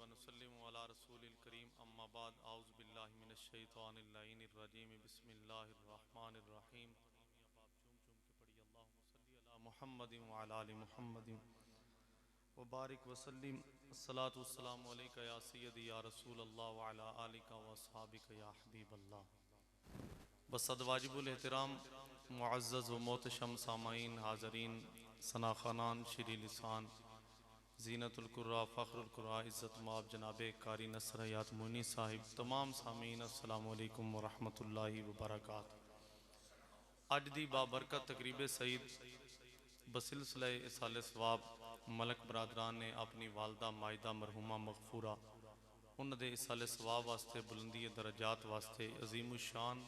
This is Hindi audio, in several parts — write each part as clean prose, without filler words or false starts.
वनुसल्लिमु अला रसूलिल करीम अम्मा बाद आउज़ु बिल्लाहि मिनश शैतानिर लाइनिर रजीम बिस्मिल्लाहिर रहमानिर रहीम। मुहम्मदिन व अला आलि मुहम्मदिन व बारिक व सल्लिम। अस्सलातु वस्सलामु अलैका या सय्यदी या रसूल अल्लाह व अला आलिका व अस्हाबिका या हबीब अल्लाह। बसद वाजिबुल एहतराम मुअज़्ज़ज़ व मोहतशम सामाईन हाज़रीन सना खानान श्री लिसान ज़ीनतुल कुर्रा फ़ख्रुल कुर्रा इज़्ज़त माब जनाबे कारी नसर हयात मुनी साहिब तमाम सामीन अस्सलामु अलैकुम व रहमतुल्लाहि व बरकातहू। अज दी बाबरकत तकरीबे सईद बसिलसिले इसाले सवाब मलक बरादरान ने अपनी वालदा माहिदा मरहुमा मगफूरा उन्होंने इसाले सवाब वास्ते बुलंदी दरजात वास्ते अजीम शान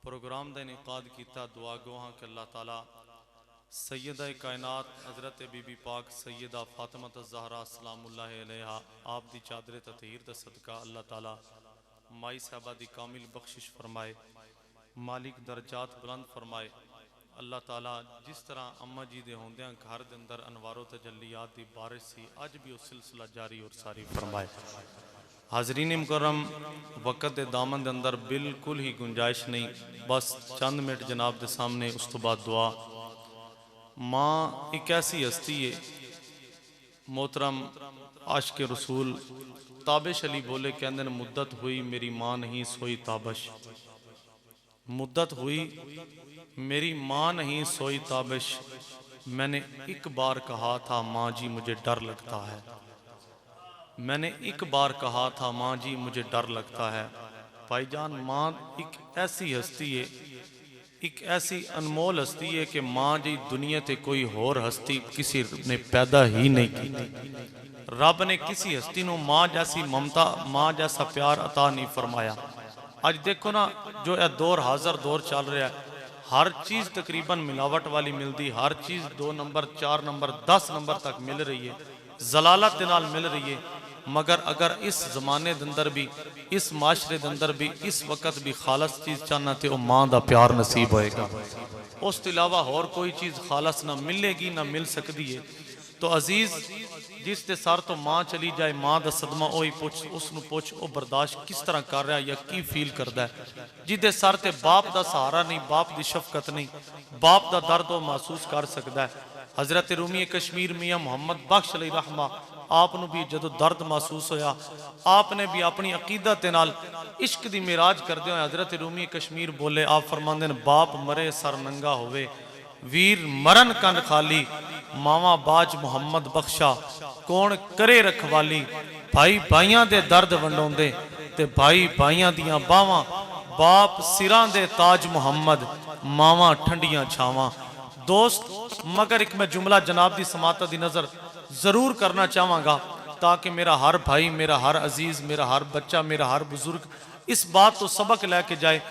प्रोग्राम का इनकाद किया। दुआ गो हाँ कि अल्लाह ताला सैयदा कायनात हज़रत बीबी पाक सैयदा फातिमा ज़हरा सलामुल्लाह अलैहा आप दी चादर ततहीर दा सदका अल्लाह ताला माई साहबा दी कामिल बख्शिश फरमाए, मालिक दरजात बुलंद फरमाए। अल्लाह ताला जिस तरह अम्मा जी दे होंदियां घर दे अंदर अनवारो तजल्लियात दी बारिश सी अज भी उस सिलसिला जारी और सारी फरमाए। हाजरीन मुकर्रम, वक़्त दे दामन दे अंदर बिल्कुल ही गुंजाइश नहीं, बस चंद मिनट जनाब दे सामने, उस तो बाद दुआ। माँ एक ऐसी हस्ती है, मोहतरम आशिक़ रसूल ताबिश अली बोले कहंदे ने मुद्दत हुई मेरी माँ नहीं सोई ताबिश, मुद्दत हुई मेरी माँ नहीं सोई ताबिश, मैंने एक बार कहा था माँ जी मुझे डर लगता है, मैंने एक बार कहा था माँ जी मुझे डर लगता है। भाईजान, माँ एक ऐसी हस्ती है, एक ऐसी अनमोल हस्ती है कि माँ जी दुनिया ते कोई होर हस्ती किसी ने पैदा ही नहीं की। रब ने किसी हस्ती को माँ जैसी ममता, माँ जैसा प्यार अता नहीं फरमाया। आज देखो ना, जो यह दौर हाजर दौर चल रहा है, हर चीज़ तकरीबन मिलावट वाली मिलती, हर चीज़ 2 नंबर 4 नंबर 10 नंबर तक मिल रही है, जलालत के नाल मिल रही है। मगर अगर इस जमाने के अंदर भी, इस माशरे के अंदर भी, इस वक्त भी खालस चीज़ चाहना तो वह माँ का प्यार नसीब होएगा। उस तो इलावा होर कोई चीज़ खालस ना मिलेगी ना मिल सकती है। तो अजीज़, जिस दे सर तो माँ चली जाए, माँ का सदमा वही पुछ, उसनू पुछ वो बर्दाश्त किस तरह कर रहा या की फील करता है। जिदे सर ते बाप का सहारा नहीं, बाप की शफकत नहीं, बाप का दर्द वो महसूस कर सकता है। हज़रत रूमी कश्मीर मियाँ मोहम्मद बख्श अलैहि रहमा आपनू भी जदों दर्द महसूस होया, आपने भी अपनी अकीदत के नाल इश्क दी मिराज करदे हुए हज़रत रूमी कश्मीर बोले, आप फरमांदे ने बाप मरे सर नंगा होवे, वीर मरन कन खाली, मावा बाज मुहम्मद बख्शा कौन करे रखवाली। भाई भाइयां दे दर्द वंडोंदे ते भाई भाइयां दियां बावां, बाप सिरां दे ताज मुहम्मद, मावा ठंडियां छावां। दोस्त, मगर एक मैं जुमला जनाब दी समात दी नज़र ज़रूर करना चाहांगा ताकि मेरा हर भाई, मेरा हर अजीज़, मेरा हर बच्चा, मेरा हर बुजुर्ग इस बात तो सबक लैके जाए,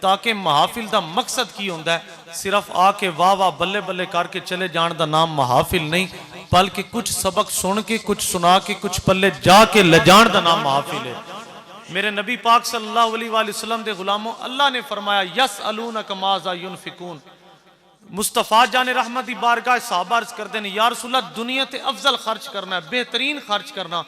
ताकि महाफिल का मकसद की होंदा है सिर्फ आके वाह वाह बल्ले बल्ले करके चले जाने का नाम महाफिल नहीं, बल्कि कुछ सबक सुन के, कुछ सुना के, कुछ पल्ले जाके ले जाने का नाम महाफिल है। मेरे नबी पाक सल्लल्लाहु अलैहि वसल्लम दे गुलामों, अल्लाह ने फरमाया यसअलूनका माज़ा युनफिकून। मुस्तफ़ा जान रहमत की बारगाह सहाबा अर्ज करते हैं, या रसूल अल्लाह दुनिया ते अफजल खर्च करना है, बेहतरीन खर्च करना,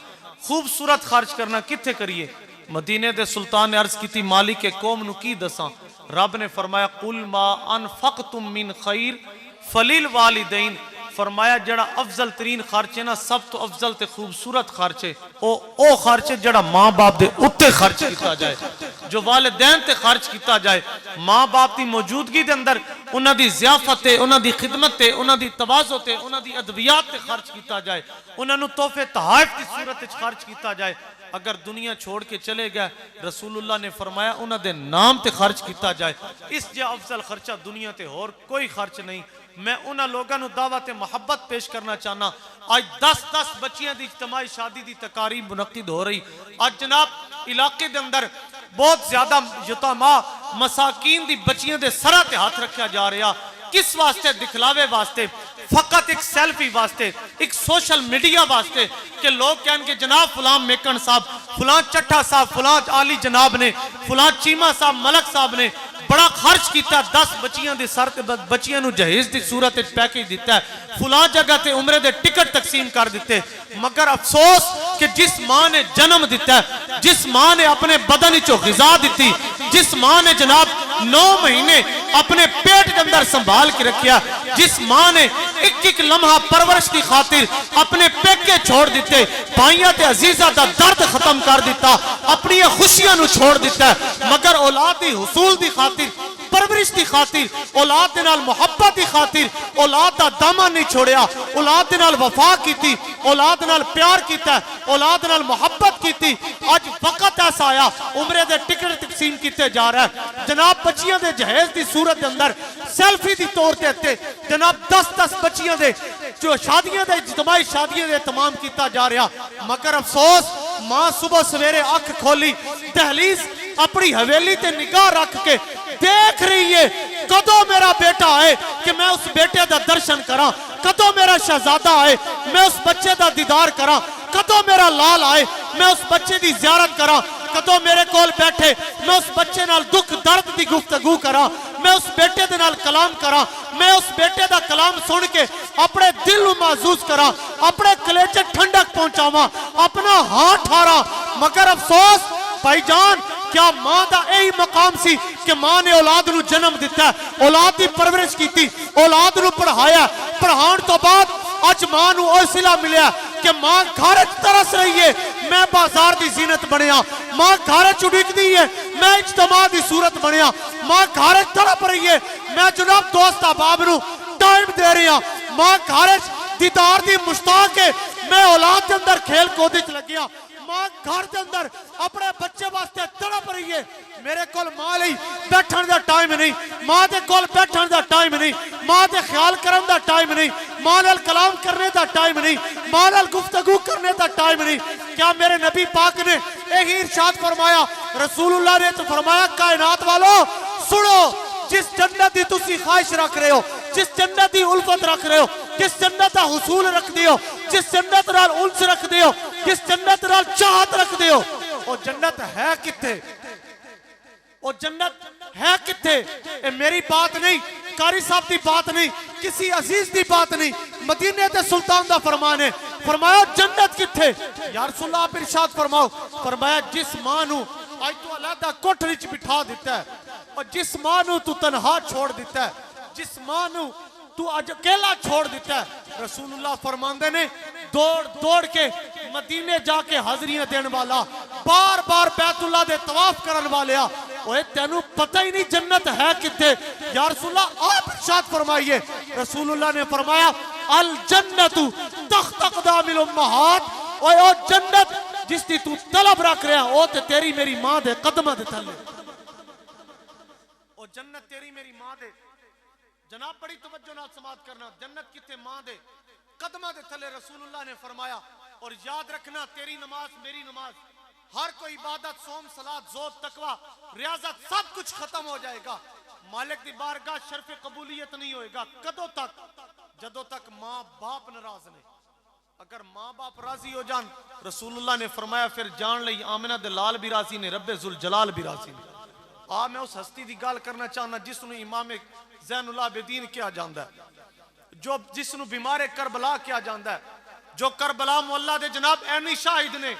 खूबसूरत खर्च करना, कित्थे करिए? मदीने दे सुल्तान ने अर्ज की मालिक के कौम नू की दसा? रब ने फरमाया कुल मा अनफक़तुम मिन खैर फलिल वालिदैन। फरमाया जड़ा अफजल तरीन खर्च है ना, सब तो अफजल ते खूबसूरत खर्च है ओ खर्च है जड़ा माँ बाप दे उत्ते खर्च किया जाए, जो वालिदैन ते खर्च किया जाए, माँ बाप की मौजूदगी के अंदर उन्हां दी ज़ियाफत ते, उन्हां दी खिदमत ते, उन्हां दी तवाज़ो ते, उन्हां दी अदवियात ते खर्च किया जाए, उन्हां नू तोहफे तोहफ़ की सूरत विच खर्च किया जाए। अगर दुनिया छोड़ के चले गए, रसूलुल्लाह ने फरमाया उन्हां दे नाम ते खर्च किया जाए। इस जे अफजल खर्चा दुनिया ते होर कोई खर्च नहीं। मैं उन्हां लोगों को दावत मोहब्बत पेश करना चाहना। आज 10-10 बच्चियां दी इज्तिमाई शादी की तकारीब मुनक्किद हो रही। आज जनाब इलाके के अंदर बहुत ज्यादा यतीमा मसाकीन दी बच्चियां दे सरा ते हाथ रखा जा रहा। किस वास्ते? दिखलावे वास्ते, फकत एक सेल्फी वास्ते, एक सोशल मीडिया वास्ते कि लोग कहेंगे जनाब फलां मेकन साहब, फलां चट्ठा साहब, फलां आली जनाब ने, फलां चीमा साहब, मलक साहब ने बड़ा खर्च किया, 10 बच्चियां दे सर ते बच्चियां नू जहेज दी सूरत विच पैकेज दिता है, फुलां जगह ते उमरे दे टिकट तकसीम कर दिते। मगर अफसोस कि जिस मां ने जन्म दिता है, जिस मां ने अपने बदन विचों ग़िज़ा दी, जिस मां ने जनाब 9 महीने अपने पेट के अंदर संभाल के रखा, जिस मां ने एक एक लम्हा परवरिश की खातिर अपने पेके छोड़ दिते, भाइयों ते अजीज़ां दा दर्द खत्म कर दिता, अपनी खुशियां नू छोड़ दिता, मगर औलाद दी हुसूल दी खातिर, परवरिश की खातिर, औलाद दे नाल मुहब्बत की खातिर औलाद दा दामन नहीं छोड़िया, औलाद दे नाल वफा की, औलाद नाल प्यार किया, औलाद नाल मुहब्बत की। अज वक्त ऐसा आया उमरे दे टिकट तकसीम किए जा रहा है जनाब, बच्चियां दे जहेज की सूरत के अंदर सेल्फी की तौर पर जनाब 10-10 बच्चियां दे जो शादियां दे इज्तमाही शादियां दे तमाम किया जा रहा। मगर अफसोस मां सुबह सवेरे अख खोली, दहलीज अपनी हवेली ते निगाह रख के देख रही है कदों मेरा बेटा आए कि मैं उस बेटे का दर्शन करा, कदों मेरा शहजादा आए मैं उस बच्चे का दीदार करा, कदों मेरा लाल आए मैं उस बच्चे की ज़ियारत करा, कदों मेरे कोल बैठे मैं उस बच्चे नाल दुख दर्द की गुफ्तगू करा, मैं उस बेटे दे नाल कलाम करा, मैं उस बेटे का कलाम सुन के अपने दिल को महसूस करा, अपने कलेजे ठंडक पहुंचावा, अपना हाथ ठारा। मगर अफसोस भाईजान, क्या मां का यही मकाम सी कि मां ने औलाद नू जन्म दिता, औलाद की परवरिश की, औलाद नू पढ़ाया, पढ़ाने तो बाद अज मां नू हौसला मिलिया कि मां घर तरस रही है, मैं बाजार की जीनत बनया, मां घर उड़ीकदी है, मैं इज्तमा की सूरत बनया, मां घर तड़प रही है, मैं जनाब दोस्त अहबाब नू टाइम दे रहा, मां घर दीदार की मुश्ताक है, मैं औलाद के अंदर खेल कूद लग्या, मां घर के अंदर अपने बच्चे वास्ते तड़प रही है, मेरे कोल मां लई बैठण दा टाइम नहीं, मां दे कोल बैठण दा टाइम नहीं, मां दे ख्याल करन दा टाइम नहीं, मां नाल कलाम करने दा टाइम नहीं, मां नाल गुफ्तगू करने दा टाइम नहीं। क्या मेरे नबी पाक ने यही इरशाद फरमाया, रसूलुल्लाह ने तो फरमाया कायनात वालों सुनो, जिस जन्नत की तुसी ख्वाहिश रख रहे हो, जिस जन्नत की उल्फत रख रहे हो, जिस जन्नत का हुसूल रखते हो, जिस जन्नत नाल उल्स रखते हो, जिस जन्नत नाल चाहत रखते हो, वो जन्नत है किथे, वो जन्नत है किथे? ये मेरी बात नहीं, कारी साहब की बात नहीं, किसी अजीज की बात नहीं, मदीने के सुल्तान का फरमान है। फरमाया जन्नत किथे? या रसूलल्लाह आप इरशाद फरमाओ, फरमाया जिस मां नू अज तू अलहदा कोठरी च बिठा दिता है, और जिस मां नू तू तनहा छोड़ दिता है, जिस मां नू तू अज अकेला छोड़ दिता है, रसूलुल्लाह फरमांदे ने दौड़ दौड़ के मदीने जाके हाजरियां देने वाला, बार बार बैतुल्लाह दे तवाफ करने वाले, ओए तेनू पता ही नहीं जन्नत है किथे? या रसूलुल्लाह आप इरशाद फरमाइए। रसूलुल्लाह ने फरमाया अल जन्नतु तख्तकदामिल उम्महात, ओए ओ जन्नत जिसकी तू तलब रख रहा ओ ते तेरी मेरी मां दे कदमां दे थल्ले, ओ जन्नत तेरी मेरी मां दे, जनाब बड़ी तवज्जो नाल समात करना, जन्नत किथे? मां दे कदमां दे थल्ले। रसूलुल्लाह ने फरमाया और याद रखना तेरी नमाज मेरी नमाज, हर कोई इबादत, सोम, सलात, जोत, तकवा, रियाजत सब कुछ खत्म हो जाएगा, मालिक दी बारगाह शर्फ कबूलियत नहीं होएगा। कदों तक? जदों तक मां बाप नाराज ने। अगर मां बाप राजी हो जान, रसूलुल्लाह ने फरमाया फिर जान लई आमिना दे लाल भी राजी ने, रब्बे जुल जलाल भी राजी ने। मैं उस हस्ती की गल करना चाहना जिसनू इमाम ज़ैनुल आबिदीन किया जाता है, जो जिसनू बीमारे करबला किया जाता है, जो करबला मोहल्ला दे जनाब ऐनी शाहिद ने,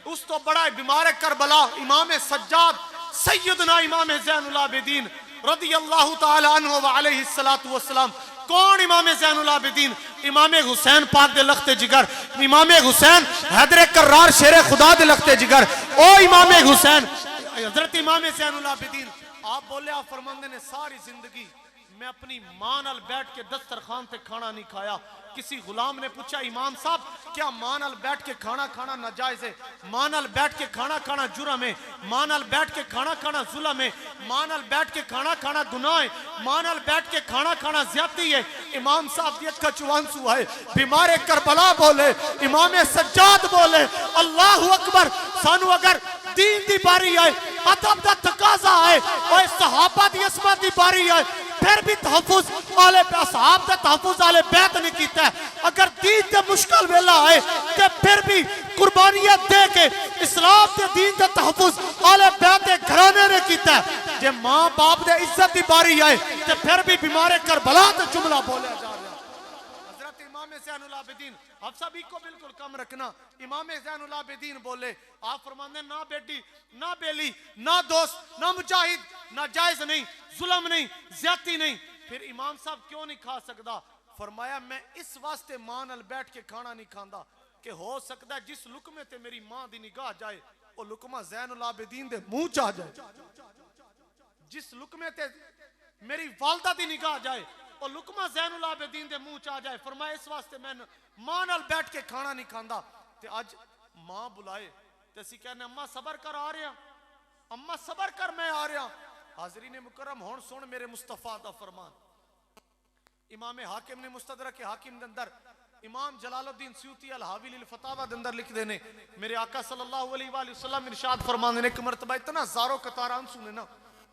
उस तो बड़ा बीमारे करबला इमाम सज्जाद सैयदना इमाम ज़ैनुल आबिदीन रदियल्लाहु ताला अन्हु व अलैहि सलातु वस्सलाम। कौन इमाम ज़ैनुल आबिदीन? इमाम हुसैन पाक दे लखते जिगर, इमाम हुसैन हैदर कर्रार शेरे खुदा दे लखते जिगर, ओ इमाम हुसैन हजरत इमाम ज़ैनुल आबिदीन। आप बोले, आप फरमांदे ने सारी जिंदगी मैं अपनी मां नाल बैठ के दस्तरखान से खाना नहीं खाया। किसी गुलाम ने पूछा इमाम साहब क्या मां नाल बैठ के खाना खाना नाजायज है? मां नाल बैठ के खाना खाना जुर्म है, मां नाल बैठ के खाना खाना जुल्म है, मां नाल बैठ के खाना खाना गुनाह है, मां नाल बैठ के खाना खाना ज्यादती है। इमाम साहब की अक्खा चुआंसू है, बीमारे करबला बोले, इमाम सज्जाद बोले अल्लाहु अकबर। सानू अगर दीन दी बारी आए, अदब दा तकाजा आए, और सहाबा दी अस्मत दी बारी आए, फिर भी तहफ़्फ़ुज़ आले असहाब दा तहफ़्फ़ुज़ आले बैत नहीं कीता। अगर दीन ते मुश्किल वेला आए ते फिर भी कुर्बानियां दे के इस्लाम ते दीन दा तहफ़्फ़ुज़ आले बैत दे घराने ने कीता। जे मां बाप दे इज्जत की बारी आए ते फिर भी बीमारे करबला ते जुमला बोलिया जा रहा। हजरत इमाम ज़ैनुल आबिदीन हफ्सा भी को बिल्कुल कम रखना। इमाम ज़ैनुल आबिदीन बोले, आप फरमाते ना बेटी ना बेली ना दोस्त ना मुजाहिद ना जायज नहीं, जुल्म नहीं, ज्यादती नहीं, फिर इमाम साहब क्यों नहीं खा सकता? फरमाया मैं इस वास्ते मां नाल बैठ के खाना नहीं खांदा कि हो सकता है जिस लुकमे ते मेरी मां दी निगाह जाए वो लुकमा ज़ैनुल आबिदीन दे मुंह च आ जाए, जिस लुकमे ते मेरी वालदा दी निगाह जाए वो लुकमा ज़ैनुल आबिदीन दे मुंह च आ जाए। फरमाया इस वास्ते मैं मां नाल बैठ के खाना नहीं खांदा। ते अज मां बुलाए ते असीं कहने अम्मा सबर कर आ रहा, अम्मा सबर कर मैं आ रहा। हाज़रीन मुकर्रम हुण सुन मेरे मुस्तफा दा फरमान। इमाम हाकिम ने मुस्तदरक के हाकिम दे अंदर इमाम जलालुद्दीन स्यूती अल हावी लिल फतावा दे अंदर लिख देने, मेरे आका सल्लल्लाहु अलैहि वसल्लम इरशाद फरमांदे ने, एक मरतबा इतना ज़ारो कतार आंसू ने ना,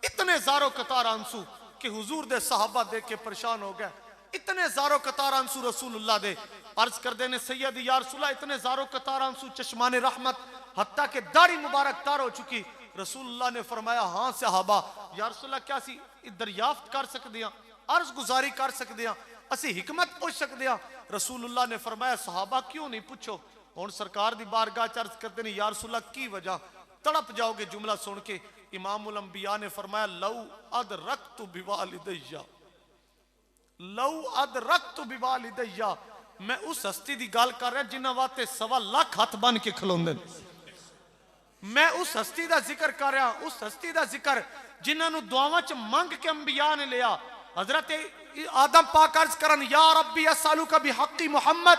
इतने ज़ारो कतार आंसू कि हुजूर दे सहाबा देख के परेशान हो गए। इतने ज़ारो कतार आंसू रसूलुल्लाह दे अर्ज कर देने, सैयद या रसूलल्लाह, इतने ज़ारो कतार आंसू चश्माने रहमत हत्ता के दाढ़ी मुबारक तार हो चुकी। रसूलुल्लाह ने फरमाया हाँ सहाबा, या रसूलल्लाह क्या सी दरियाफ्त कर सकते हैं, अर्ज गुजारी कर सकते हैं, असी हिकमत पूछ सकते हैं? रसूलुल्लाह ने फरमाया सहाबा क्यों नहीं पूछो। हुण सरकार दी बारगाह च अर्ज करते ने, या रसूलल्लाह की वजह? तड़प जाओगे जुमला सुन के। इमामुल अंबिया ने फरमाया लौ अदरक्तु बिवालिदैया, लौ अदरक्तु बिवालिदैया, मैं उस हस्ती दी गल कर रहा जिन्हां वास्ते 1.25 लाख हाथ बन के खलोंदे ने। मैं उस हस्ती दा जिक्र कर रहा, उस हस्ती दा जिक्र जिन्हां नूं दुआवां च मंग के अंबिया ने लिया। हजरत आदम पाक अर्ज करन, या रब्बी अस्सलुका बिहक्की मुहम्मद,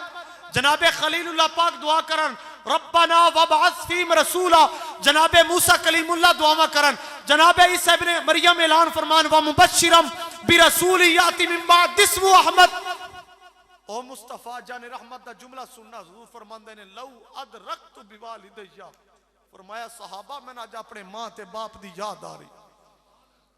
जनाबे खलीलुल्लाह पाक दुआ करन, रब्बना वबअस फीहिम रसूला, जनाबे मूसा कलीमुल्लाह दुआ करन, जनाबे ईसा इब्ने मरियम ऐलान फरमान व मुबश्शिरम बिरसूल याति मिन बाद इस्मु अहमद। ओ मुस्तफा जाने रहमत दा जुमला सुनना, हुजूर फरमांदे ने लौ अदरक्तु बिवालिदैया, फरमाया सहाबा मैंने अज अपने मां ते बाप दी याद आ रही,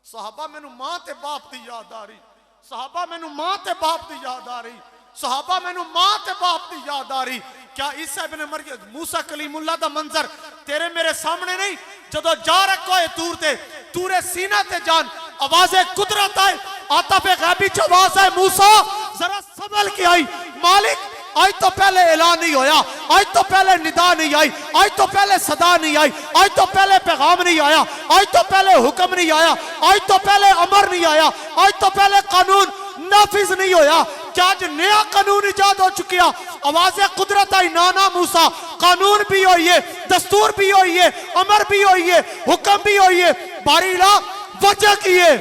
सहाबा मैनू मां ते बाप दी याद आ रही, सहाबा मैनू मां ते बाप दी याद आ रही, सहाबा मैनू मां ते बाप दी याद आ रही। क्या ईसा इब्ने मरियम मूसा कलीमुल्लाह दा मंजर तेरे मेरे सामने नहीं? जदों जा रखो है तूर ते, तूरे सीना ते जान आवाज़े कुदरत आए, आता पे गैबी च आवाज़ है मूसा जरा संभल के आई। मालिक आज तो पहले ऐलान नहीं होया, आज तो पहले निदा नहीं आई, आज तो पहले सदा नहीं आई, आज तो पहले पैगाम नहीं आया, आज तो पहले हुक्म नहीं आया, आज तो पहले अमर नहीं आया, आज तो पहले कानून नाफिज नहीं होया। क्या आज नया कानून इजाद हो चुकिया? आवाज़े कुदरत आई, नाना मूसा कानून भी होई है, दस्तूर भी होई है, अमर भी होई है, हुक्म भी होई है। बारी ला वजह की है?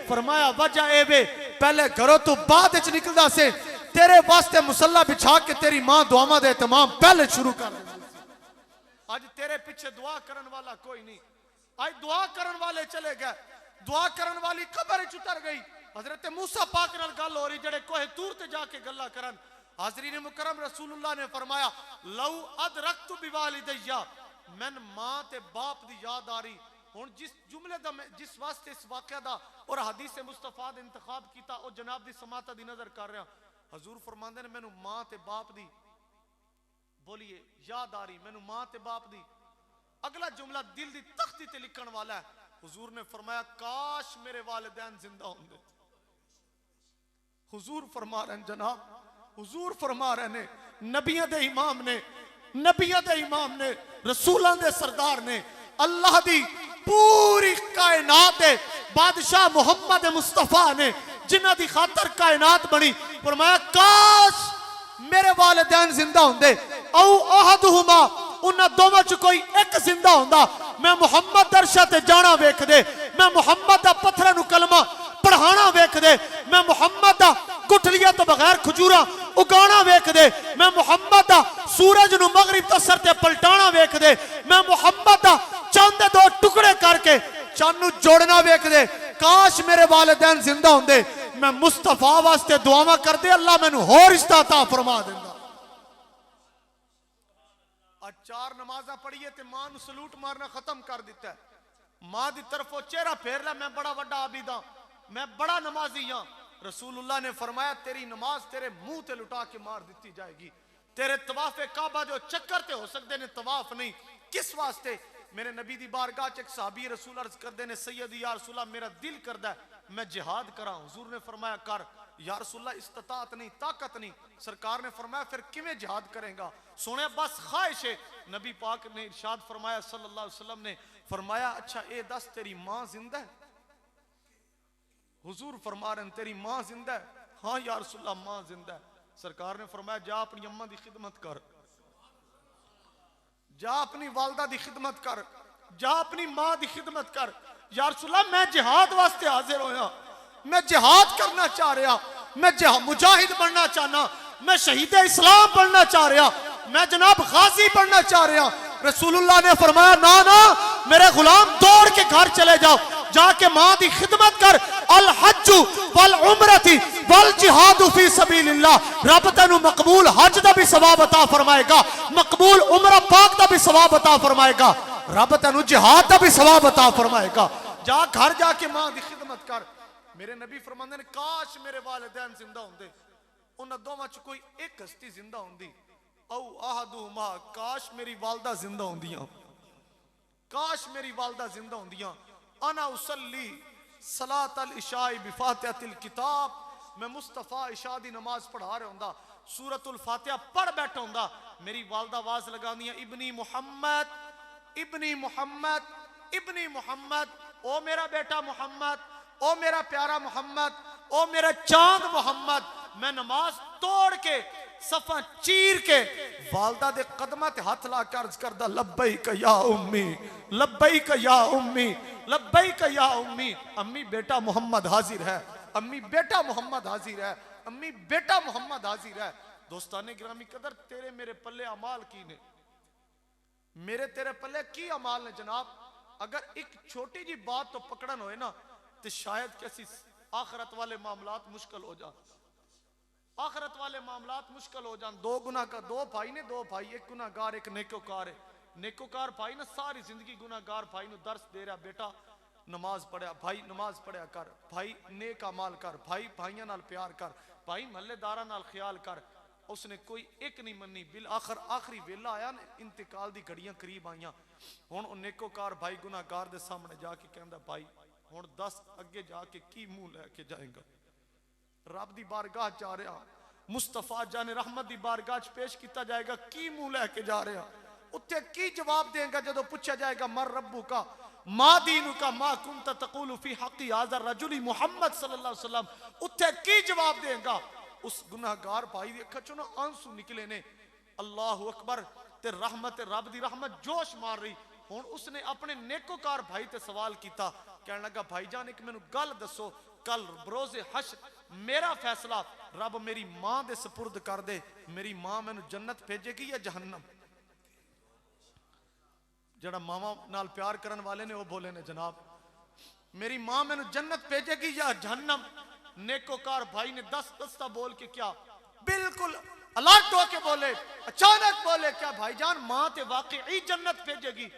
फरमाया वजह ए वे पहले घरों तो बाद च निकलदा से तेरे वास्ते मुसल्ला बिछा के तेरी मां दुआवां दे तमाम पहले शुरू कर दे। आज तेरे पीछे दुआ करन वाला कोई नहीं, आज दुआ करन वाले चले गए, दुआ करन वाली कब्र च उतर गई। हजरत मूसा पाक नाल गल हो रही जेड़े कोहे तूर ते जाके गल्ला करन। हाज़रीन मुकर्रम रसूलुल्लाह ने फरमाया लौ अदरक्तु बिवालिदैया, मैन मां ते बाप दी याद आ रही। हुण जिस जुमले दा जिस वास्ते इस वाकया दा और हदीस मुस्तफा दा इंतखाब कीता ओ जनाब दी समाता दी नजर कर रहा। हजूर फरमांदे ने मैनू मां ते बाप दी बोलिए याद आ रही, मैनू मां ते बाप दी। अगला जुमला दिल दी तख्ती ते लिखण वाला है। हुजूर ने फरमाया काश मेरे वालिदैन जिंदा होंदे। हुजूर फरमा रहे हैं जनाब, हुजूर फरमा रहे ने, नबियों दे इमाम ने, नबियों दे इमाम ने, रसूलां दे सरदार ने, अल्लाह दी पूरी कायनात दे बादशाह मोहम्मद मुस्तफा ने जिन्हां दी खातर कायनात बनी। फरमाया काश मेरे वालिदैन जिंदा होंदे, औ अहदुहुमा, उन्हां दोवां च कोई एक जिंदा होंदा, मैं मुहम्मद दरशा ते जाना वेख दे, मैं मुहम्मद दा पत्थरां नूं कलमा पढ़ाना वेख दे, मैं मुहम्मद दा गुठलियां तो बगैर खजूरा उगाना वेख दे, मैं मुहम्मद दा सूरज नूं मगरिब तो सर ते पलटाना वेख दे, मैं मुहम्मद दा चंद दे 2 टुकड़े करके चंद नूं जोड़ना वेख दे। काश मेरे वालिदैन जिंदा होंदे, मैं मुस्तफा वास्ते दुआवां कर दे, अल्लाह मैनू होर रिश्ता अता फरमा देंदा। आज 4 नमाज़ां पढ़िए ते मां नूं सलूट मारना खत्म कर दिता है। मां दी तरफों चेहरा फेर ला, मैं बड़ा वड्डा आबिद हां, मैं बड़ा नमाजी हां। रसूलुल्लाह ने फरमाया तेरी नमाज तेरे मुंह ते लुटा के मार दी जाएगी। तेरे तवाफे काबा जो चक्कर ते हो सकते ने, तवाफ नहीं। किस वास्ते? मेरे नबी दी बारगाह च एक सहाबी रसूल अर्ज करदे ने सैयद या रसूला मेरा दिल करदा है मैं जिहाद करा। हुजूर ने फरमाया कर। या रसूला इस्तात नहीं, ताकत नहीं। सरकार ने फरमाया फिर किवें जिहाद करेगा? सुने बस ख्वाहिश है। नबी पाक ने इरशाद फरमाया सल्लल्लाहु अलैहि वसल्लम ने फरमाया अच्छा ए दस तेरी मां जिंदा है? हुजूर फरमा रहे तेरी मां जिंदा है? हाँ या रसूला मां जिंदा है। सरकार ने फरमाया जा अपनी अम्मा की खिदमत कर, जा अपनी वालदा की खिदमत कर, जा अपनी मां की खिदमत कर। या रसूलल्लाह मैं जिहाद वास्ते हाजिर होया, मैं जिहाद करना चाह रहा, मैं मुजाहिद बनना चाहना, मैं शहीद इस्लाम बनना चाह रहा, मैं जनाब गाजी बनना चाह रहा। रसूलुल्लाह ने फरमाया ना ना मेरे गुलाम दौड़ के घर चले जाओ, जाके मां की खिदमत कर। अल हज्जु वल उम्रती वल जिहादु फी सबीलिल्लाह। रब तेनू मकबूल हज दा भी सवाब अता फरमाएगा, मकबूल उम्रा पाक दा भी सवाब अता फरमाएगा, रब तेनू जिहाद दा भी सवाब अता फरमाएगा। जा घर जाके मां की खिदमत कर। मेरे नबी फरमांदे ने काश मेरे वालिदैन जिंदा होंदे, उन्हां दोवां च कोई एक हस्ती जिंदा होंदी। औ अहदुहुमा काश मेरी वालदा जिंदा होंदियां, काश मेरी वालदा जिंदा होंदियां। अना उसल्ली सलात अल इशाई बिफातिहतिल किताब, मैं मुस्तफा इशा दी नमाज पढ़ा रहा होंदा, सूरतुल फातिहा पढ़ बैठा होंदा, मेरी वालदा आवाज लगांदियां इब्नी मुहम्मद, इब्नी मुहम्मद, इब्नी मुहम्मद, ओ मेरा बेटा मुहम्मद, ओ मेरा प्यारा मोहम्मद, ओ मेरा चांद मोहम्मद। मैं नमाज तोड़ के सफा चीर के वालदा दे कदमां ते हाथ ला के अर्ज करदा लब्बैक या उम्मी, लब्बैक या उम्मी, लब्बैक या उम्मी। अम्मी बेटा मोहम्मद हाजिर है, अम्मी बेटा मोहम्मद हाजिर है, अम्मी बेटा मोहम्मद हाजिर है। दोस्ताने गिरामी कदर तेरे मेरे पल्ले अमाल की ने, मेरे तेरे पल्ले की अमाल ने जनाब। अगर एक छोटी जी बात तो पकड़न होए ना तो शायद कैसी आखरत वाले मामलात मुश्किल हो जाए, आखरत वाले मामलात मुश्किल हो जान। दो गुनाह का दो भाई ने, दो भाई, एक गुनाहगार एक नेकोकार है। नेकोकार भाई ना सारी जिंदगी गुनाहगार भाई नु दर्स दे रहा बेटा नमाज पढ़िया भाई, नमाज पढ़िया कर भाई, नेक अमाल कर भाई, भाइयों नाल प्यार कर भाई, महल्लेदारां नाल ख्याल कर। उसने कोई एक नहीं मन्नी। बिल आखिर आखिरी वेला आया ना, इंतकाल दी घड़ियां करीब आईयां। हुण ओ नेकोकार भाई गुनाहगार दे सामने जाके कहंदा भाई हुण दस अगे जाके की मुंह लैके जाएगा? रब दी बारगाह जा रहा, मुस्तफा जाने रहमत दी बारगाह च पेश किया जाएगा, की मुंह लैके जा रहा? उत्थे की जवाब देगा जदों पूछा जाएगा मर रब्बू का मा दीनु का मा कुंत तक़ूलु फी हक़्क़ि हाज़ा रजुली मुहम्मद सल्लल्लाहु अलैहि वसल्लम? उत्थे की जवाब देगा? उस गुनाहगार भाई दी अखां चों आंसू निकले ने। अल्लाहु अकबर। ते रहमत रब दी रहमत जोश मार रही। हुण उसने अपने नेकोकार भाई ते सवाल किया, कहने लगा भाईजान एक मैनू गल दसो, कल बरोज़े हश्र मेरा फैसला रब मेरी मां दे सपुर्द कर दे, मेरी मां मैनू जन्नत भेजेगी या जहन्नम? जड़ा मावा नाल प्यार करन वाले ने वो बोले ने जनाब मेरी मां मैनू जन्नत भेजेगी या जहन्नम? नेकोकार भाई ने दस दस्ता बोल के क्या बिल्कुल अलर्ट होके बोले, अचानक बोले क्या भाईजान मां ते वाकई जन्नत भेजेगी?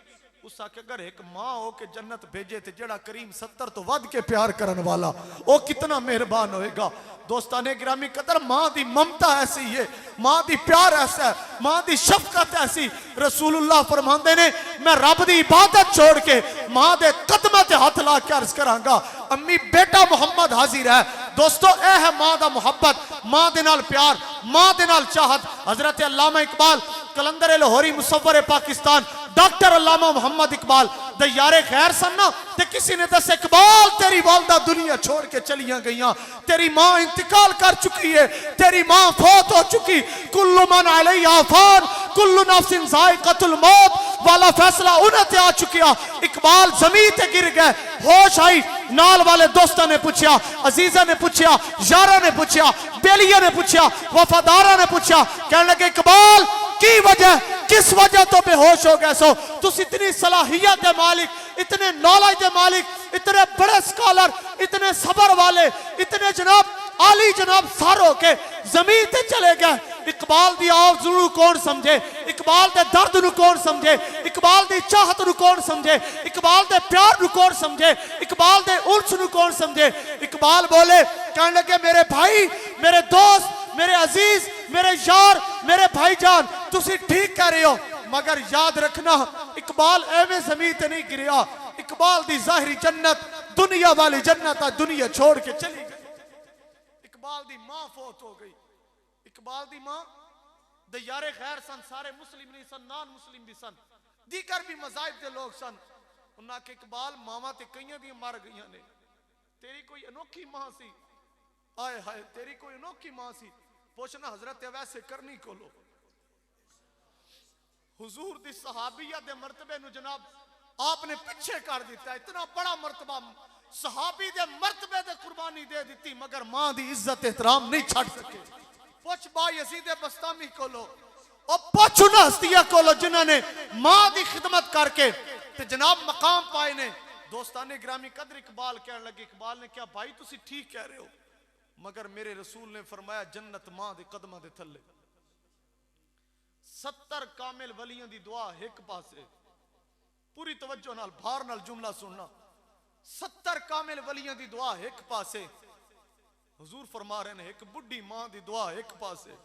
उस आके अगर एक मां हो के जन्नत भेजे तो जड़ा करीम 70 तो वध के प्यार करने वाला वो कितना मेहरबान होएगा। दोस्ताने गिरामी कदर मां दी ममता ऐसी है, मां दी प्यार ऐसा है, मां दी शफकत ऐसी। रसूलुल्लाह फरमांदे ने मैं रब दी इबादत छोड़ के मां दे कदमां ते हाथ ला के अर्ज करांगा अम्मी बेटा मोहम्मद हाजिर है। दोस्तों ए है मां दा मोहब्बत, मां दे नाल प्यार, मां दे नाल चाहत। हजरत अल्लामा इकबाल कलंदर लाहौरी मुसव्वर पाकिस्तान डॉक्टर अल्लामा मोहम्मद इकबाल दयारे खैर सन ना ते किसी ने दस इकबाल तेरी वालदा दुनिया छोड़ के चलियां गईयां, तेरी मां इंतकाल कर चुकी है, तेरी मां फौत हो चुकी। कुल्लु मन अलैहा फान कुल्लु नफ्सिन ज़ाइक़तुल मौत वाला फैसला उन्हें ते आ चुकिया। इकबाल जमीन ते गिर गए, होश आई। नाल वाले दोस्तों ने पूछा, अजीजा ने पूछा, यारा ने पूछा, बेलिया ने पूछा, वफादारा ने पूछा, कहने लगे इकबाल की वजह, किस वजह तो बेहोश हो गए सो? तुस इतनी सलाहियत के मालिक, इतने नॉलेज के मालिक, इतने बड़े स्कॉलर, इतने सबर वाले, इतने जनाब आली जनाब सार होके जमीन ते चले गए। इकबाल दी आवाज़ नू कौन समझे? इकबाल दे दर्द नू कौन समझे? इकबाल दी चाहत नू कौन समझे? इकबाल दे प्यार नू कौन समझे? इकबाल दे उर्स नू कौन समझे? इकबाल बोले, कहने लगे मेरे भाई, मेरे दोस्त, मेरे अजीज, मेरे यार, मेरे भाईजान, तुसी ठीक कह रहे हो। मगर याद रखना इकबाल एवं जमीन ते नहीं गिरिया। इकबाल दी जाहिरी जन्नत दुनिया वाली जन्नत आ, दुनिया छोड़ के चली गई। इकबाल दी मां फौत हो गई। इकबाल दी मां दयारे खैर सन, सारे मुस्लिम नहीं सन, नॉन मुस्लिम भी सन, दीगर भी मज़ाहिब के लोग सन। उन्हें के इकबाल मावा ते कईयां दी मर गई ने, तेरी कोई अनोखी मां सी, आए हाय तेरी कोई अनोखी मां सी। पूछना हजरत वैसे करनी को लो हुजूर दी सहाबिया दे मर्तबे नु जनाब आपने पीछे कर दिता। इतना बड़ा मर्तबा सहाबी दे मर्तबे दे कुर्बानी दे दी, मगर मां दी इज्जत एहतराम नहीं छड़ सके। पुछ बा यजीद बस्तामी को लो, और पुछ उन हस्तियां को लो जिन्होंने मां दी खिदमत करके ते जनाब मकाम पाए ने। दोस्ताने ग्रामी कदर इकबाल कहने लगे, इकबाल ने क्या भाई तुसी ठीक कह रहे हो, मगर मेरे रसूल ने फरमाया जन्नत मां दे कदमां दे थल्ले। 70 कामिल वलियां दी दुआ एक पासे, पूरी तवज्जो नाल भार नाल जुमला सुनना। 70 कामिल वलियां दी दुआ एक पासे, हुजूर फरमा रहे हैं एक बुढ़ी मां दी दुआ एक पासे।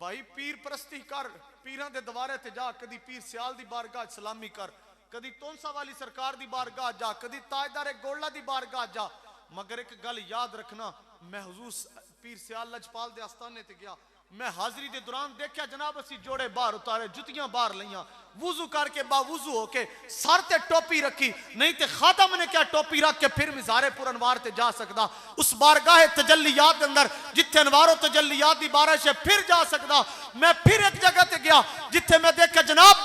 भाई पीर परस्ती कर, पीरां दे दवारे ते जा, कदी पीर सियाल दी बारगाह सलामी कर, कदी तोंसा वाली सरकार दी बारगाह जा, कदी ताजदारे गोला दी बारगाह जा, मगर एक गल याद रखना, मैं हुजूर पीर सियाल लजपाल दे आस्थाने ते गया, मैं हाजिरी दे दौरान देखा जनाब असी जोड़े बाहर उतारे, जुतियां बाहर लिया, वुजू करके बावुजू होके सर ते टोपी रखी, नहीं ते खादम ने क्या टोपी रख के फिर मिज़ारे पुर अनवार ते जा सकदा। उस बारगाह तजल्लियात दे अंदर जिथे अनवारो तजल्लियात दी बारिश है फिर जा सकदा। मैं फिर एक जगह ते गया जिथे मैं देखा जनाब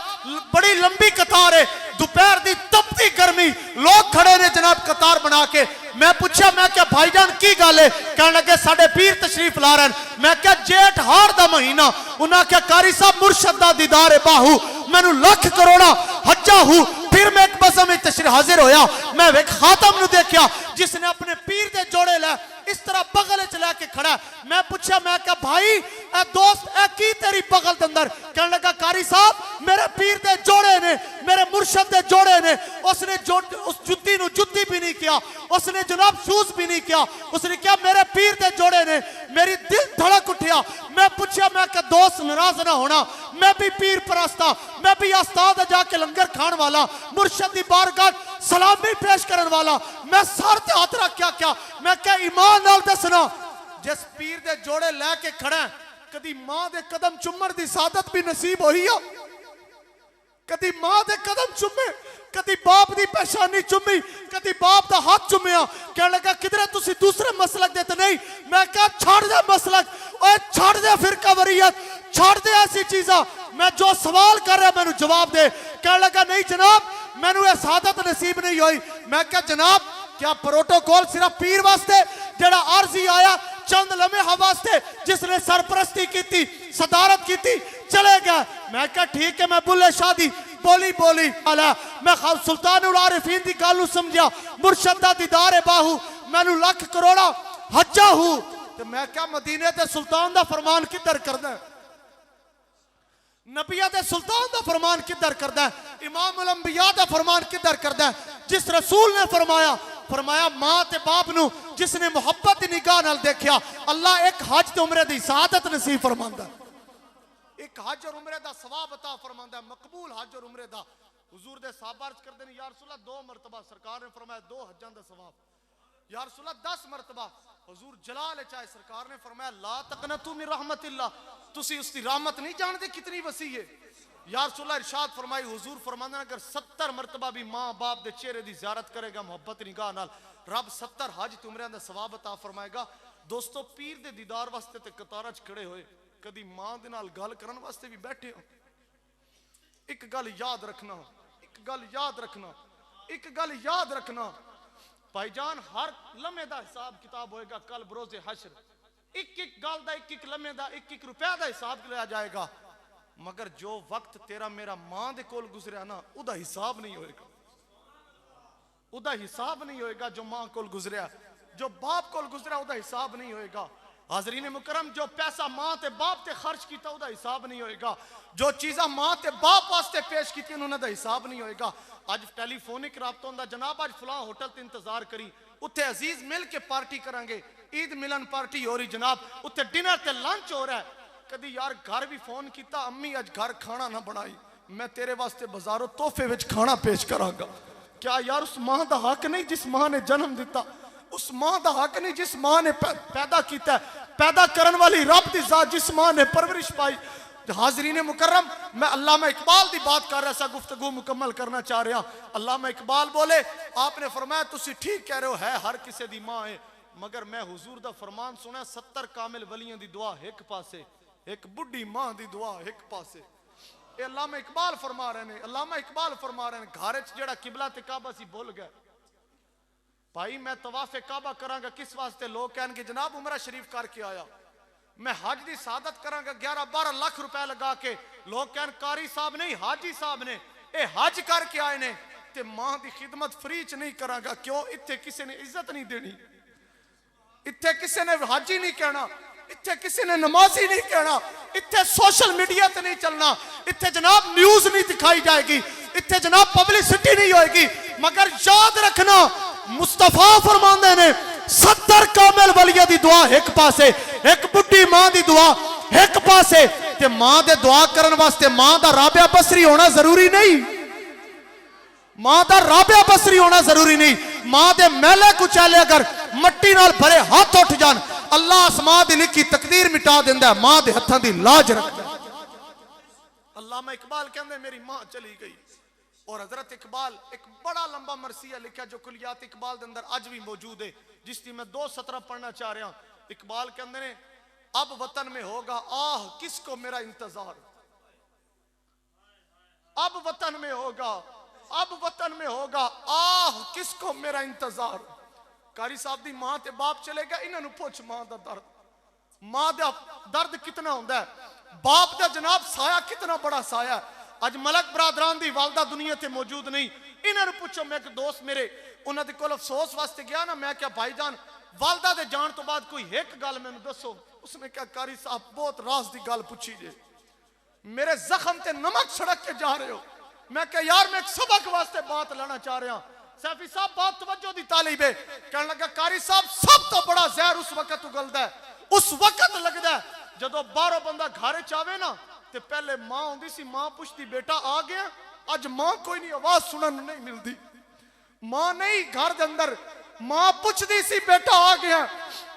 बड़ी लंबी कतार है, दोपहर दी तपती गर्मी, लोग खड़े ने जनाब कतार बना के। मैं पूछा, मैं क्या भाईजान की गल है? कहने लगे साडे पीर तशरीफ ला रहे हैं। मैं क्या जेठ हाड़ दा महीना, उन्हें क्या कारी साहब मुर्शद दा दीदार बाहू, मैनू लख करोड़ा हज्जा हूं। फिर मैं एक बज़म में तशरीफ हाजिर होया, मैं एक खातम नु देखा जिसने अपने पीर दे जोड़े लै इस तरह बगल च लैके खड़ा। मैं पूछा, मैं क्या भाई ए दोस्त ए की तेरी बगल दे अंदर? कहने लगा कारी साहब मेरे पीर दे जोड़े ने, मेरे मुर्शद दे जोड़े ने। उसने उस जुत्ती नु जुत्ती भी नहीं किया, उसने जनाब शूज भी नहीं किया, उसने क्या मेरे पीर दे जोड़े ने। मेरी दिल धड़क उठिया। मैं पूछा, मैं क्या दोस्त नाराज ना होना, मैं भी पीर परस्ता, मैं भी आस्ताद जाके लंगर खान वाला, मुर्शद दी बारगाह सलामी पेश करने वाला, मैं सर ते हाथ रख क्या मैं क्या ईमान नाल दसना जिस पीर दे जोड़े लैके खड़ा कदी मां दे कदम चुम्मण दी सादत भी नसीब होई आ? कदी मां दे कदम चुमे, कदी बाप दी पेशानी चुमी, कदी बाप दा हाथ चुमिया। कहने लगा किधरे तुसी दूसरे मसलक दे ते नहीं? मैं क्या छाड़ दे मसलक, ओए छाड़ दे फिरका वरीयत, छाड़ दे ऐसी चीज़ा, मैं जो सवाल कर रहा मैनू जवाब दे। कहने लगा नहीं जनाब मैनू ये सादत नसीब नहीं हुई। मैं क्या जनाब क्या प्रोटोकॉल सिर्फ पीर वास्ते जेड़ा अर्जी आया चंद लम्हे वास्ते जिसने सरपरस्ती की सदारत की चले गए? मैं क्या ठीक है, मैं बुल्ले शादी बोली आला मैं सुल्तान उल आरिफीन दी गल समझिया, मुर्शद दा दीदार बाहू, मैनू लख करोड़ा हज्जा हूं। ते मैं क्या मदीने ते सुल्तान दा फरमान किधर करदा है? नबिया दे सुल्तान दा फरमान किधर करदा है? इमाम उल अंबिया दा फरमान किधर करदा है? जिस रसूल ने फरमाया मां ते बाप नु जिसने मुहब्बत दी निगाह नाल देखा, अल्लाह एक हज ते उमरे दी सआदत नसीब फरमांदा, एक हज और उमरे दा सवाब अता फरमांदा, मकबूल हज और उमरे दा। हुजूर दे साहबा अर्ज करदे ने या रसूल अल्लाह 2 मरतबा सरकार ने फरमाया 2 हज्जां दा सवाब, या रसूल अल्लाह 10 मरतबा। हुजूर जलाल चाहे सरकार ने फरमाया ला तकनतु मिन रहमतिल्लाह, तुसी उसकी रहमत नहीं जानते कितनी वसी है। या रसूल अल्लाह इरशाद फरमाई, हुजूर फरमांदे अगर 70 मरतबा भी मां बाप दे चेहरे दी ज़ियारत करेगा मोहब्बत निगाह नाल, रब 70 हज ते उमरे दा सवाब अता फरमाएगा। दोस्तों पीर दे दीदार वास्ते ते कतार च खड़े होए, कदी मां दे नाल गल करन वास्ते भी बैठे हो। एक गल याद रखना, एक गल याद रखना, एक गल याद रखना भाईजान, हर लम्हे दा हिसाब किताब होएगा कल बरोज़े हश्र। एक एक गल दा, एक एक लम्हे दा, एक एक रुपया दा हिसाब लिया जाएगा, मगर जो वक्त तेरा मेरा मां दे कोल गुजरिया ना उदा हिसाब नहीं होएगा, उदा हिसाब नहीं होएगा। जो मां कोल गुजरिया, जो बाप कोल गुजरिया उदा हिसाब नहीं होएगा। हाजरीन मुकरम, जो पैसा मां ते बाप ते खर्च किया उदा हिसाब नहीं होएगा, जो चीज़ा मां ते बाप वास्ते पेश की उन्होंने दा हिसाब नहीं होएगा। अज टेलीफोनिक राबता होंदा, जनाब अज फलां होटल ते इंतजार करी, उत्थे अजीज मिल के पार्टी करांगे, ईद मिलन पार्टी हो रही जनाब, उत्थे डिनर ते लंच हो रहा है। कदी यार घर भी फोन किया, अम्मी अज घर खाना ना बनाई, मैं तेरे वास्ते बाजारों तोहफे विच खाना पेश करांगा। क्या यार उस मां दा हक नहीं जिस मां ने जन्म दिता, उस मां दा हक नहीं जिस मां ने पैदा किया, पैदा करने वाली रब दी जात जिस मां ने परवरिश पाई। हाजरीन मुकर्रम, मैं अल्लामा इकबाल की बात कर रहा सा, गुफ्तगू मुकम्मल करना चाह रहा। अल्लामा इकबाल बोले, आपने फरमाया तुसी ठीक कह रहे हो, है हर किसी दी मां है, मगर मैं हुजूर दा फरमान सुना 70 कामिल वलियां दी दुआ एक पासे, एक बुढ़ी मां दी दुआ एक पासे। ये अल्लामा इकबाल फरमा रहे ने, अल्लामा इकबाल फरमा रहे ने घर च जेड़ा किबला ते काबा सी भूल गए। भाई मैं तवाफे काबा करांगा किस वास्ते, लोग कहणगे जनाब उमरा शरीफ करके आया। मैं हज की सादत करांगा 11-12 लाख रुपए लगा के, लोग कहन कारी साहब नहीं हाजी साहब ने ये हज करके आए ने, ते मां की खिदमत फ्री च नहीं करांगा। क्यों? इत्थे किसी ने इज्जत नहीं देनी, इत्थे किसी ने हाजी नहीं कहना, इत्थे किसी ने नमाजी नहीं कहना, इत्थे सोशल मीडिया ते नहीं चलना, इत्थे जनाब न्यूज नहीं दिखाई जाएगी, इत्थे जनाब पब्लिसिटी नहीं होएगी। मगर याद रखना मुस्तफा फरमांदे ने 70 कामिल वलियां दी दुआ एक पासे, एक बुढ़ी मां दी दुआ एक पासे। ते मां दे दुआ करन वास्ते मां दा राबिया बसरी होना जरूरी नहीं, मां दा राबिया बसरी होना जरूरी नहीं। मां दे मैले कुचैले अगर मट्टी नाल भरे हाथ उठ जान, अल्लाह आसमान दी लिखी तकदीर मिटा दिंदा है, मां दे हत्थां दी लाज रखदा। अल्लामा इकबाल कहंदे मेरी मां चली गई। और हजरत इकबाल एक बड़ा लंबा मरसिया लिखा जो कुलियात इकबाल के अंदर अज भी मौजूद है, जिसकी मैं 2 सतरा पढ़ना चाह रहा हूं। इकबाल कहंदे ने अब वतन में होगा आह किसको मेरा इंतजार, अब वतन में होगा, अब वतन में होगा आह किसको मेरा इंतजार। कारी साहब दी मां ते बाप चले गए, इन्हां नूं पुछ मां दा दर्द, मां दा दर्द कितना हुंदा है, बाप दा जनाब साया कितना बड़ा साया। अज मलक बरादरान दी वालदा दुनिया ते मौजूद नहीं, इन्हां नूं पुछो। मैं एक दोस्त मेरे उन्हां दे कोल अफसोस वास्ते गया ना, मैं क्या भाईजान वालदा दे जान तो बाद कोई एक गल मैनूं दसो। उसने क्या कारी साहब बहुत राज दी गल पूछी जे, मेरे जख्म ते नमक छिड़क के जा रहे हो। मैं क्या यार मैं एक सबक वास्ते बात लाना चाह रहा। सैफी साहब बात तवज्जो दी तालिब है। कहने लगा कारी साहब सब तो बड़ा जहर उस वक्त उगलदा है, उस वक्त लगदा है जदों बाहरों बंदा घर च आवे ना, ते पहले मां होंदी सी, मां पुछदी बेटा आ गया, अज मां कोई नहीं, आवाज सुनन नहीं मिलती। मां नहीं घर दे अंदर, मां पुछदी सी बेटा आ गया।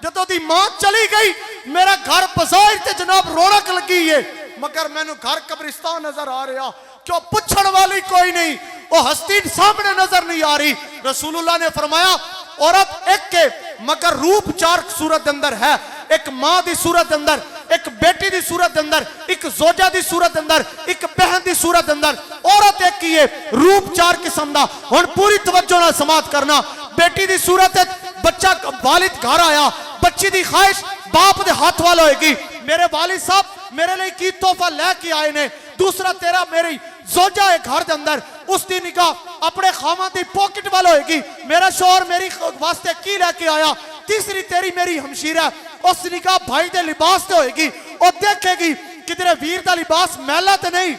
जदों दी मां चली गई मेरा घर बाजार ते जनाब रौनक लगी है, मगर मैनू घर कब्रिस्तान नजर आ रहा। क्यों? पुछण वाली कोई नहीं, वो हस्ती सामने नजर नहीं आ रही। रसूलुल्लाह ने फरमाया औरत एक के मगर रूप 4 सूरत के अंदर है, एक मां की सूरत के अंदर, एक बेटी की सूरत के अंदर, एक जोजा की सूरत के अंदर, एक बहन की सूरत के अंदर। औरत एक ही है, रूप 4 किस्म का। हुण पूरी तवज्जो नाल समात करना। बेटी की सूरत बच्चा वालिद घर आया, बच्ची की ख्वाहिश बाप दे हाथ वाल होएगी, मेरे वालिद साहब मेरे लिए की तोहफा लेके आए ने। दूसरा तेरा मेरी जोजा है घर के अंदर, उसकी निगाह अपने खामन की पॉकेट वाल होएगी, मेरा शौहर मेरी वास्ते की लेके आया। तीसरी तेरी मेरी हमशीरा, उस निगाह भाई के लिबास से होएगी, और देखेगी किधरे वीर का लिबास मैला तो नहीं।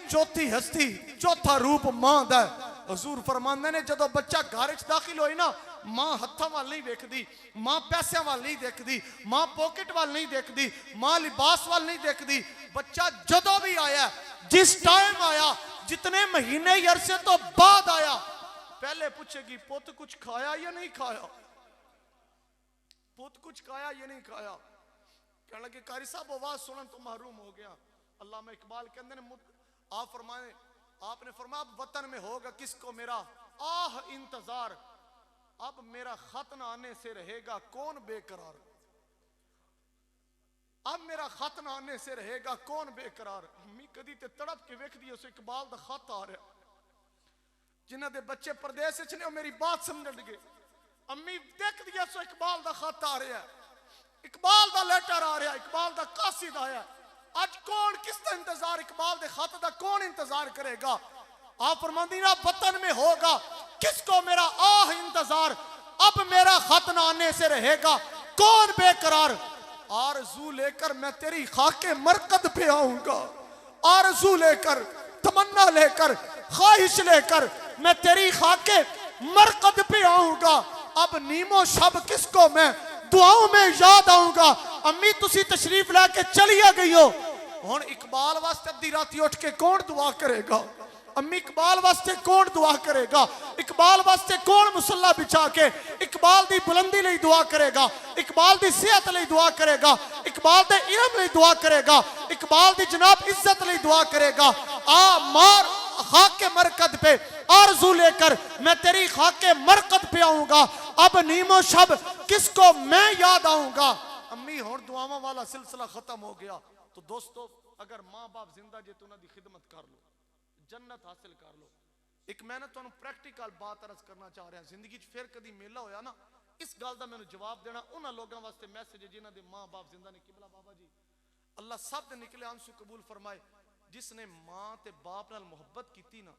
चौथी हस्ती, चौथा रूप मां दा। हजूर फरमांदे ने जदों बच्चा घर च दाखिल होई ना, मां हत्थां वाल नहीं देखदी, मां पैसों वाल नहीं देखदी, मां पॉकेट वाल नहीं देखदी, मां लिबास वाल नहीं देखदी। बच्चा जदों भी आया, जिस टाइम आया, जितने महीने अरसे तो बाद आया, पहले पूछेगी पुत कुछ खाया या नहीं खाया, पुत कुछ खाया या नहीं खाया। कहने लगे कारी साहब आवाज सुनन तो महरूम हो गया। अल्लामा इकबाल कहते हैं आप फरमाए, आपने फरमाया अब वतन में होगा किसको मेरा आह इंतजार, अब मेरा खत न आने से रहेगा कौन बेकरार, अब मेरा खत न आने से रहेगा कौन बेकरार। अम्मी कदी ते तड़प के वेख दी उस इकबाल दा खत आ रहा, जिन्हां दे बच्चे परदेस च ने मेरी बात समझ गए। अम्मी देख दिया सो इकबाल दा खत आ रहा, इकबाल दा लेटर आ रहा, इकबाल दा कासिद आया। आज कौन किसका इंतजार, इकबाल दे खत दा कौन इंतजार करेगा। आप फरमांदी ना वतन में होगा किसको मेरा आह इंतजार, अब मेरा खत न आने से रहेगा कौन बेकरार। आरज़ू लेकर मैं तेरी खाके मरकद पे आऊंगा, आरज़ू लेकर, तमन्ना लेकर, ख्वाहिश लेकर मैं तेरी खाके मरकद पे आऊंगा। अब नीमो शब किसको मैं दुआओं में याद आऊंगा। अम्मी तुसी तशरीफ लाके चलिया गई हो, हुण इकबाल वास्ते अद्धी राती उठ के कौन दुआ करेगा? अम्मी इकबाल वास्ते कौन दुआ करेगा? इकबाल वास्ते कौन मुसल्ला बिछा के इकबाल दी बुलंदी लई दुआ करेगा? इकबाल दी सेहत लई दुआ करेगा? इकबाल दे इल्म लई दुआ करेगा? इकबाल दी जनाब इज्जत लई दुआ करेगा? आ मार खाके मरकद पे आरज़ू लेकर मैं तेरी खाके मरकद पे आऊंगा, अब नीमो शब किसको मैं याद आऊंगा। अम्मी हुण दुआवां वाला सिलसिला खत्म हो गया। तो दोस्तों अगर मां बाप जिंदा जे तो उन्हां दी खिदमत कर लो, जन्नत हासिल कर लो। एक मैं ना तुहानू प्रैक्टिकल बात अर्ज करना चाह रहा, जिंदगी च फिर कदी मेला होया ना, इस गल दा मैनू जवाब देना उन्हां लोगां वास्ते मैसेज है जिन्हां दे मां बाप जिंदा ने। किबला बाबा जी अल्लाह सब दे निकले आंसू कबूल फरमाए। जिसने मां ते बाप नाल मोहब्बत कीती ना,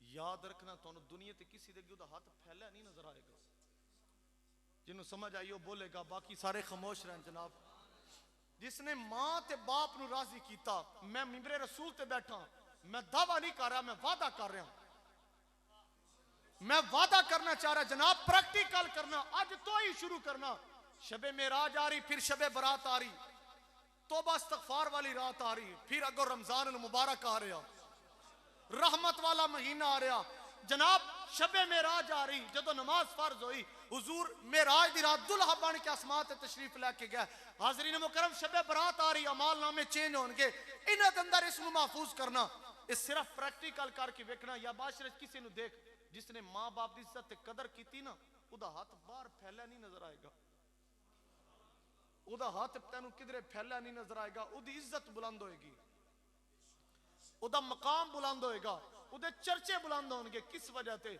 याद रखना तुहानू दुनिया ते किसी दे अगे उहदा हाथ फैलिया नहीं नजर आएगा। जिन्हों समझ आई वो बोलेगा, बाकी सारे खामोश रहन जनाब। जिसने मां ते बाप नू राजी कीता, मैं मिंबरे रसूल ते बैठा, मैं दावा नहीं कर रहा, मैं वादा कर रहा, मैं वादा करना चाह रहा जनाब, प्रैक्टिकल करना आज तो ही शुरू करना। शबे मेराज आ रही, फिर शबे बरात आ रही, तौबा इस्तगफार वाली रात आ रही, फिर अगो रमजान अल मुबारक आ रहा, रहमत वाला महीना आ रहा जनाब। शबे मेराज आ रही, जदों नमाज फर्ज हुई, हुजूर मेराज दी रात दुल्हा बन के आसमान ते तशरीफ लेके गया। हाजरीन मुकरम शबे बरात आ रही, अमाल नामे चेंज होंगे, इन्हां दे अंदर इसनू महफूज करना। ये सिर्फ प्रैक्टिकल करके वेखना। या बाशर किसी नू देख जिसने मां बाप की इज्जत ते कदर की ना, उहदा हाथ बाहर फैलिया नहीं नजर आएगा, उहदा हाथ तैनू किधरे फैलिया नहीं नजर आएगा। उहदी इज्जत बुलंद होएगी, उहदा मकाम बुलंद होएगा, उहदे चर्चे बुलंद होंगे। किस वजह ते?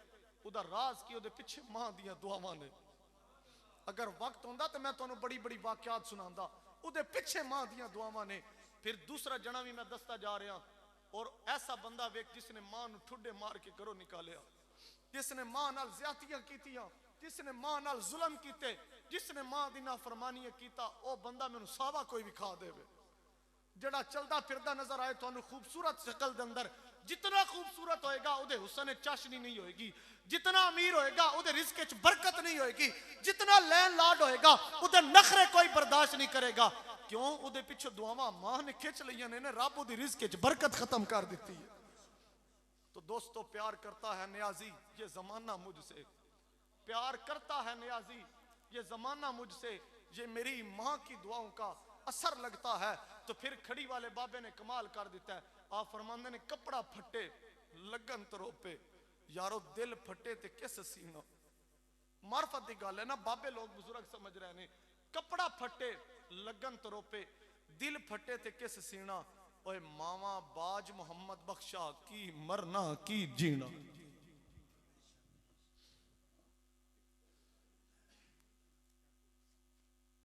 उहदा राज की उहदे पिछे मां दियां दुआवां ने। अगर वक्त होंदा तो मैं तुहानू बड़ी बड़ी वाकयात सुनांदा, उहदे पिछे मां दियां दुआवां ने। फिर दूसरा जना भी मैं दसदा जा रहा, और ऐसा बंदा वेख जिसने मां नू ठुड्डे मार के घरों निकालिया, जिसने मां नाल ज़्यादतियां कीतियां, जिसने मां नाल जुल्म कीते, जिसने मां दी नाफरमानियां कीता, ओ बंदा मैनू सावा कोई भी खा देवे। जड़ा चलदा फिरदा नजर आए तुहानू खूबसूरत शक्ल दे अंदर, जितना खूबसूरत होएगा उहदे हुस्न विच चाशनी नहीं होएगी, जितना अमीर होएगा उहदे रिज़्क विच बरकत नहीं होएगी, जितना लैन लाड होएगा उहदे नखरे कोई बर्दाश्त नहीं करेगा। क्यों? उहदे पिछे दुआवां मां ने खिंच लईयां ने, रब उहदी रिज़्क विच बरकत खत्म कर दी है। तो दोस्तों प्यार करता है नियाजी ये जमाना मुझसे, प्यार करता है नियाजी ये जमाना मुझसे, ये मेरी मां की दुआओं का असर लगता है। तो फिर खड़ी वाले बाबे ने कमाल कर दिता है। आप फरमांदे ने कपड़ा फटे लगन तरोपे, यारो दिल फटे ते किस सीना। मार्फत की गल है ना, बाबे लोग बुजुर्ग समझ रहे ने। कपड़ा फटे लगन तरोपे, दिल फटे ते किस सीना। ओए मावा बाज मोहम्मद बख्शा की मरना की जीना।